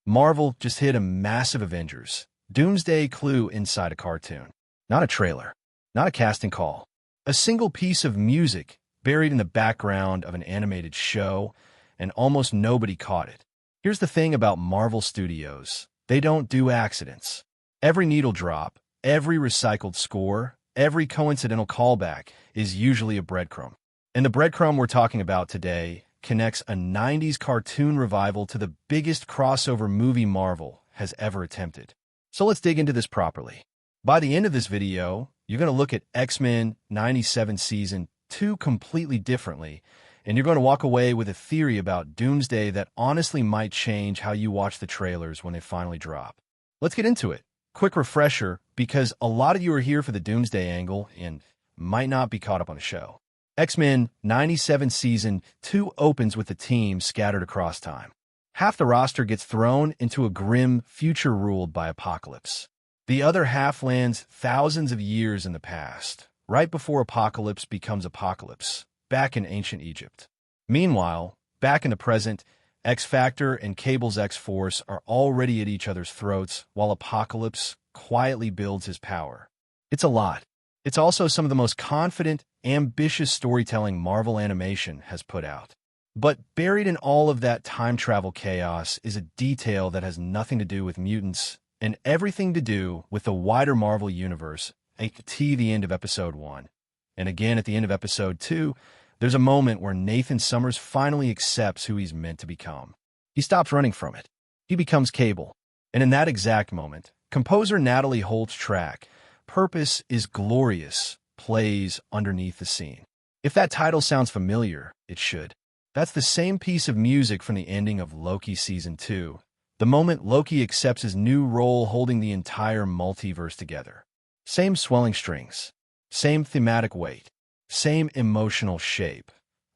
Marvel just hit a massive Avengers Doomsday clue inside a cartoon. Not a trailer, not a casting call. A single piece of music buried in the background of an animated show, and almost nobody caught it. Here's the thing about Marvel Studios. They don't do accidents. Every needle drop, every recycled score, every coincidental callback is usually a breadcrumb. And the breadcrumb we're talking about today connects a 90s cartoon revival to the biggest crossover movie Marvel has ever attempted. So let's dig into this properly. By the end of this video, you're going to look at X-Men 97 Season 2 completely differently, and you're going to walk away with a theory about Doomsday that honestly might change how you watch the trailers when they finally drop. Let's get into it. Quick refresher, because a lot of you are here for the Doomsday angle and might not be caught up on the show. X-Men 97 Season 2 opens with the team scattered across time. Half the roster gets thrown into a grim future ruled by Apocalypse. The other half lands thousands of years in the past, right before Apocalypse becomes Apocalypse, back in ancient Egypt. Meanwhile, back in the present, X-Factor and Cable's X-Force are already at each other's throats while Apocalypse quietly builds his power. It's a lot. It's also some of the most confident, ambitious storytelling Marvel Animation has put out. But buried in all of that time travel chaos is a detail that has nothing to do with mutants and everything to do with the wider Marvel universe at the end of Episode 1. And again at the end of Episode 2, there's a moment where Nathan Summers finally accepts who he's meant to become. He stops running from it. He becomes Cable. And in that exact moment, composer Natalie Holt's track, Purpose is Glorious, plays underneath the scene. If that title sounds familiar, it should. That's the same piece of music from the ending of Loki Season 2, the moment Loki accepts his new role holding the entire multiverse together. Same swelling strings, same thematic weight, same emotional shape.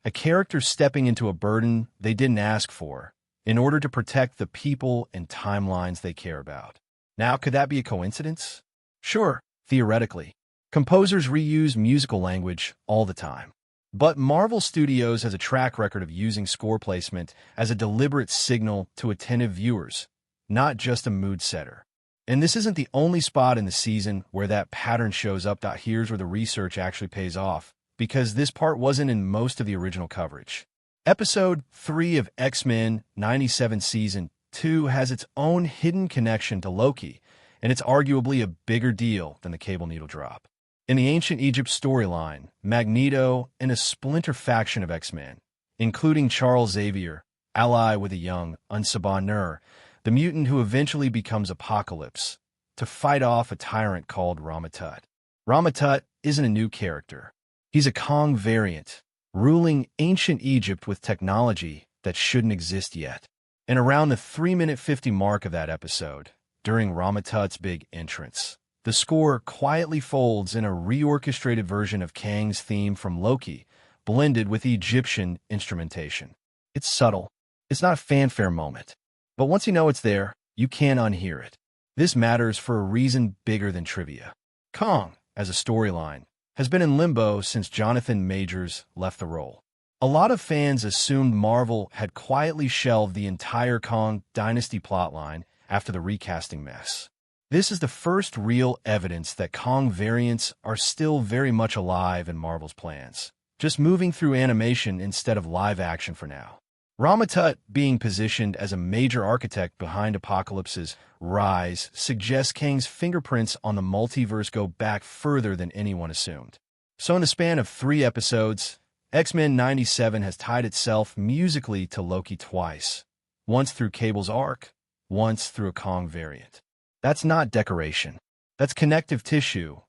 A character stepping into a burden they didn't ask for in order to protect the people and timelines they care about. Now, could that be a coincidence? Sure, theoretically. Composers reuse musical language all the time. But Marvel Studios has a track record of using score placement as a deliberate signal to attentive viewers, not just a mood setter. And this isn't the only spot in the season where that pattern shows up. Here's where the research actually pays off, because this part wasn't in most of the original coverage. Episode 3 of X-Men 97 Season 2 has its own hidden connection to Loki, and it's arguably a bigger deal than the Cable needle drop. In the ancient Egypt storyline, Magneto and a splinter faction of X-Men, including Charles Xavier, ally with a young Unsabah Nur, the mutant who eventually becomes Apocalypse, to fight off a tyrant called Ramatut. Ramatut isn't a new character. He's a Kong variant, ruling ancient Egypt with technology that shouldn't exist yet. And around the 3-minute 50 mark of that episode, during Ramatut's big entrance, the score quietly folds in a reorchestrated version of Kang's theme from Loki, blended with Egyptian instrumentation. It's subtle. It's not a fanfare moment. But once you know it's there, you can't unhear it. This matters for a reason bigger than trivia. Kong, as a storyline, has been in limbo since Jonathan Majors left the role. A lot of fans assumed Marvel had quietly shelved the entire Kong Dynasty plotline after the recasting mess. This is the first real evidence that Kong variants are still very much alive in Marvel's plans, just moving through animation instead of live action for now. Ramatut being positioned as a major architect behind Apocalypse's rise suggests Kang's fingerprints on the multiverse go back further than anyone assumed. So in the span of 3 episodes, X-Men 97 has tied itself musically to Loki twice, once through Cable's arc, once through a Kong variant. That's not decoration. That's connective tissue.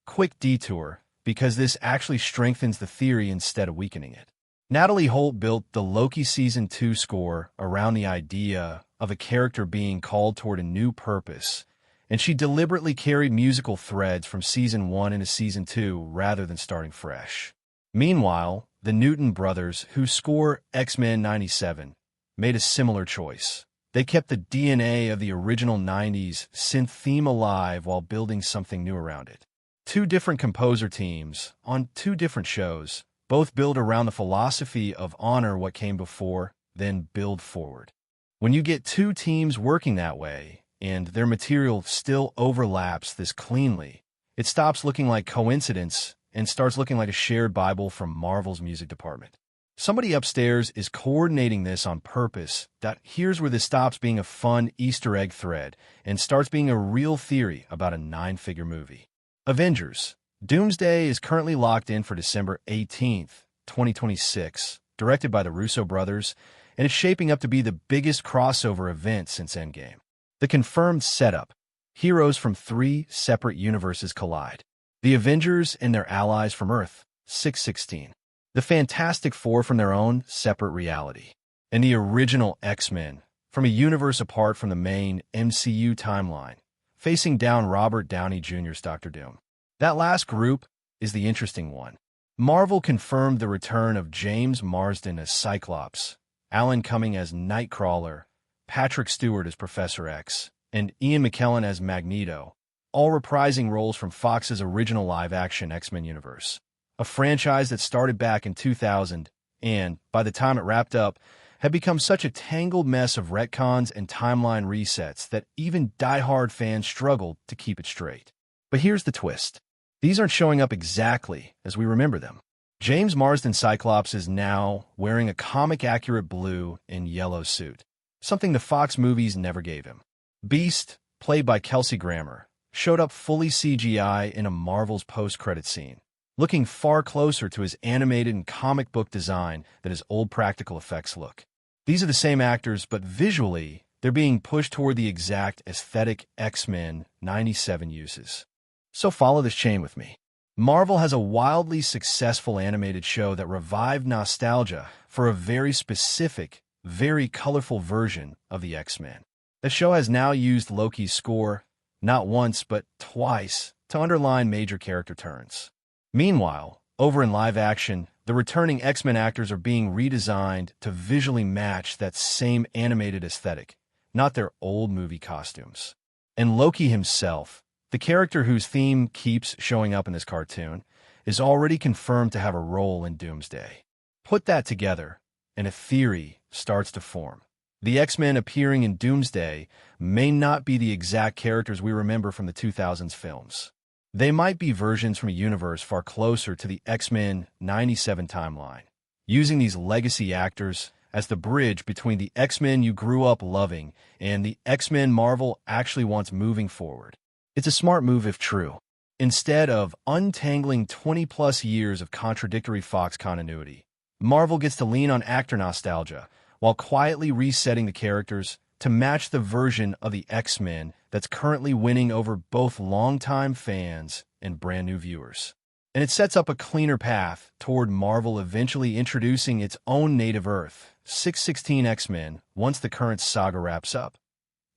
Quick detour, because this actually strengthens the theory instead of weakening it. Natalie Holt built the Loki Season 2 score around the idea of a character being called toward a new purpose, and she deliberately carried musical threads from Season 1 into Season 2 rather than starting fresh. Meanwhile, the Newton brothers, who score X-Men 97, made a similar choice. They kept the DNA of the original 90s synth theme alive while building something new around it. 2 different composer teams on 2 different shows, both build around the philosophy of honor what came before, then build forward. When you get two teams working that way, and their material still overlaps this cleanly, it stops looking like coincidence and starts looking like a shared Bible from Marvel's music department. Somebody upstairs is coordinating this on purpose. Here's where this stops being a fun Easter egg thread and starts being a real theory about a 9-figure movie. Avengers. Doomsday is currently locked in for December 18th, 2026, directed by the Russo brothers, and it's shaping up to be the biggest crossover event since Endgame. The confirmed setup. Heroes from 3 separate universes collide. The Avengers and their allies from Earth, 616. The Fantastic Four from their own separate reality. And the original X-Men, from a universe apart from the main MCU timeline, facing down Robert Downey Jr.'s Doctor Doom. That last group is the interesting one. Marvel confirmed the return of James Marsden as Cyclops, Alan Cumming as Nightcrawler, Patrick Stewart as Professor X, and Ian McKellen as Magneto, all reprising roles from Fox's original live-action X-Men universe. A franchise that started back in 2000 and, by the time it wrapped up, had become such a tangled mess of retcons and timeline resets that even die-hard fans struggled to keep it straight. But here's the twist. These aren't showing up exactly as we remember them. James Marsden Cyclops is now wearing a comic-accurate blue and yellow suit, something the Fox movies never gave him. Beast, played by Kelsey Grammer, showed up fully CGI in a Marvel's post-credit scene, looking far closer to his animated and comic book design than his old practical effects look. These are the same actors, but visually, they're being pushed toward the exact aesthetic X-Men 97 uses. So follow this chain with me. Marvel has a wildly successful animated show that revived nostalgia for a very specific, very colorful version of the X-Men. The show has now used Loki's score, not once but twice, to underline major character turns. Meanwhile, over in live action, the returning X-Men actors are being redesigned to visually match that same animated aesthetic, not their old movie costumes. And Loki himself, the character whose theme keeps showing up in this cartoon, is already confirmed to have a role in Doomsday. Put that together, and a theory starts to form. The X-Men appearing in Doomsday may not be the exact characters we remember from the 2000s films. They might be versions from a universe far closer to the X-Men 97 timeline, using these legacy actors as the bridge between the X-Men you grew up loving and the X-Men Marvel actually wants moving forward. It's a smart move if true. Instead of untangling 20-plus years of contradictory Fox continuity, Marvel gets to lean on actor nostalgia while quietly resetting the characters to match the version of the X-Men that's currently winning over both longtime fans and brand-new viewers. And it sets up a cleaner path toward Marvel eventually introducing its own native Earth, 616 X-Men, once the current saga wraps up.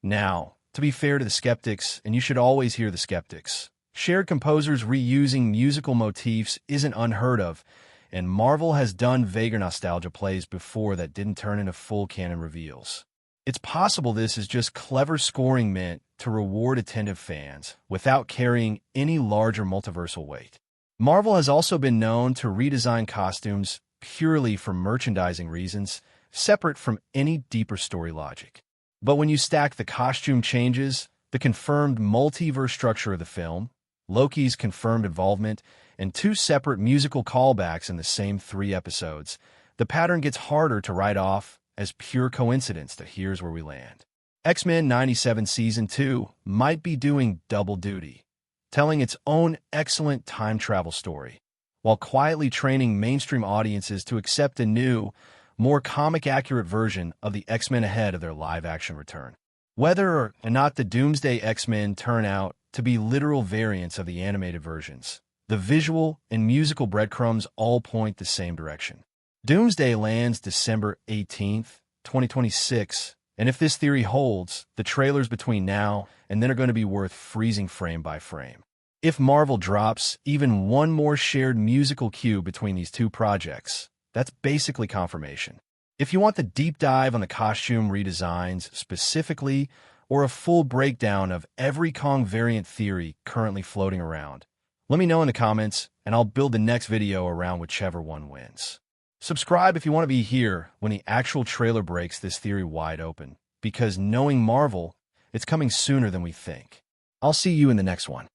Now, to be fair to the skeptics, and you should always hear the skeptics, shared composers reusing musical motifs isn't unheard of, and Marvel has done vaguer nostalgia plays before that didn't turn into full canon reveals. It's possible this is just clever scoring meant to reward attentive fans without carrying any larger multiversal weight. Marvel has also been known to redesign costumes purely for merchandising reasons, separate from any deeper story logic. But when you stack the costume changes, the confirmed multiverse structure of the film, Loki's confirmed involvement, and 2 separate musical callbacks in the same 3 episodes, the pattern gets harder to write off as pure coincidence that here's where we land. X-Men 97 Season 2 might be doing double duty, telling its own excellent time travel story, while quietly training mainstream audiences to accept a new, more comic-accurate version of the X-Men ahead of their live-action return. Whether or not the Doomsday X-Men turn out to be literal variants of the animated versions, the visual and musical breadcrumbs all point the same direction. Doomsday lands December 18th, 2026, and if this theory holds, the trailers between now and then are going to be worth freezing frame by frame. If Marvel drops even one more shared musical cue between these 2 projects, that's basically confirmation. If you want the deep dive on the costume redesigns specifically, or a full breakdown of every Kong variant theory currently floating around, let me know in the comments, and I'll build the next video around whichever one wins. Subscribe if you want to be here when the actual trailer breaks this theory wide open. because knowing Marvel, it's coming sooner than we think. I'll see you in the next one.